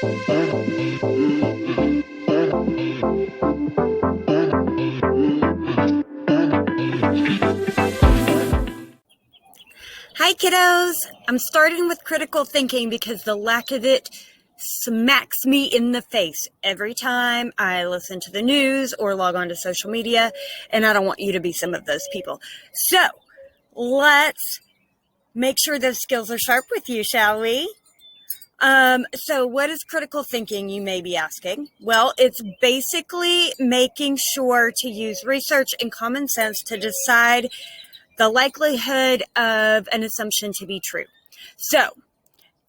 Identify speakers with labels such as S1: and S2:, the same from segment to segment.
S1: Hi kiddos! I'm starting with critical thinking because the lack of it smacks me in the face every time I listen to the news or log on to social media, and I don't want you to be some of those people. So, let's make sure those skills are sharp with you, shall we? So what is critical thinking, you may be asking? Well, it's basically making sure to use research and common sense to decide the likelihood of an assumption to be true. So,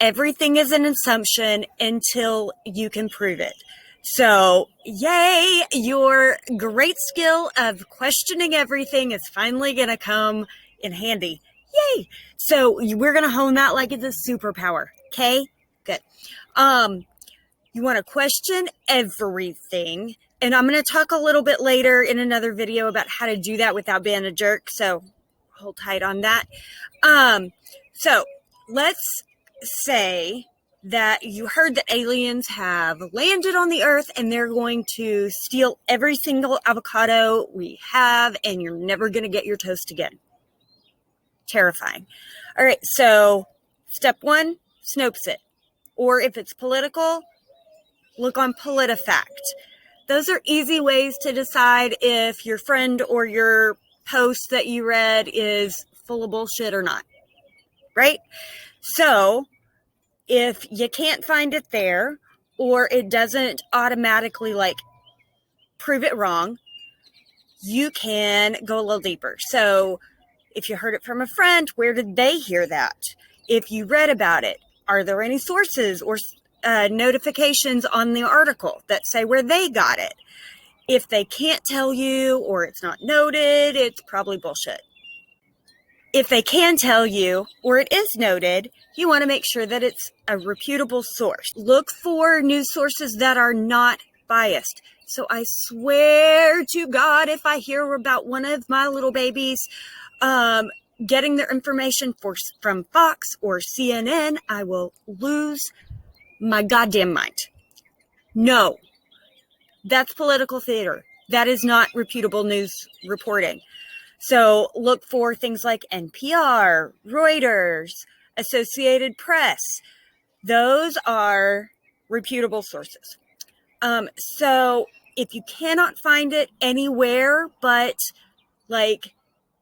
S1: everything is an assumption until you can prove it. So, yay, your great skill of questioning everything is finally going to come in handy. Yay! So, we're going to hone that like it's a superpower. Okay? Good. You want to question everything. And I'm going to talk a little bit later in another video about how to do that without being a jerk. So, hold tight on that. So let's say that you heard that aliens have landed on the earth and they're going to steal every single avocado we have, and you're never going to get your toast again. Terrifying. All right. So step one, Snopes it. Or if it's political, look on PolitiFact. Those are easy ways to decide if your friend or your post that you read is full of bullshit or not, right? So if you can't find it there, or it doesn't automatically prove it wrong, you can go a little deeper. So if you heard it from a friend, where did they hear that? If you read about it, are there any sources or notifications on the article that say where they got it? If they can't tell you or it's not noted, it's probably bullshit. If they can tell you or it is noted, you want to make sure that it's a reputable source. Look for news sources that are not biased. So I swear to God, if I hear about one of my little babies getting their information from Fox or CNN, I will lose my goddamn mind. No. That's political theater. That is not reputable news reporting. So look for things like NPR, Reuters, Associated Press. Those are reputable sources. So if you cannot find it anywhere but like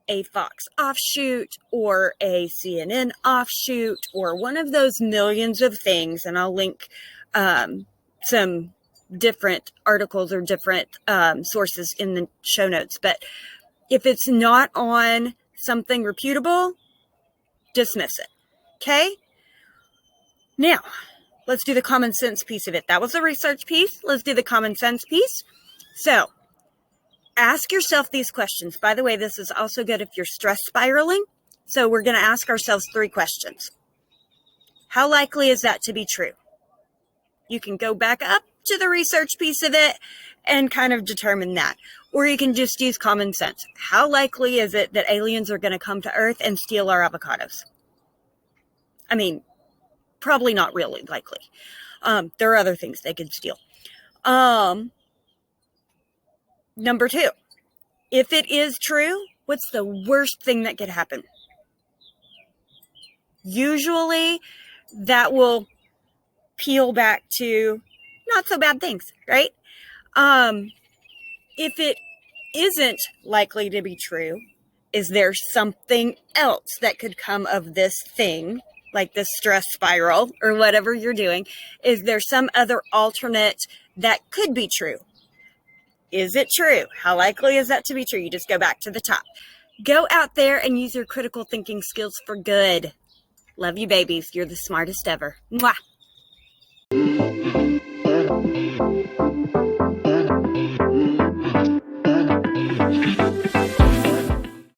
S1: a Fox offshoot or a CNN offshoot or one of those millions of things, and I'll link some different articles or different sources in the show notes. But if it's not on something reputable, dismiss it. Okay? Now, let's do the common sense piece of it. That was the research piece. Let's do the common sense piece. So, ask yourself these questions. By the way, this is also good if you're stress spiraling. So, we're going to ask ourselves 3 questions. How likely is that to be true? You can go back up to the research piece of it and kind of determine that. Or you can just use common sense. How likely is it that aliens are going to come to Earth and steal our avocados? I mean, probably not really likely. There are other things they could steal. Number 2, if it is true, what's the worst thing that could happen? Usually that will peel back to not so bad things, right? If it isn't likely to be true, is there something else that could come of this thing, like this stress spiral or whatever you're doing? Is there some other alternate that could be true? Is it true? How likely is that to be true? You just go back to the top. Go out there and use your critical thinking skills for good. Love you, babies. You're the smartest ever. Mwah.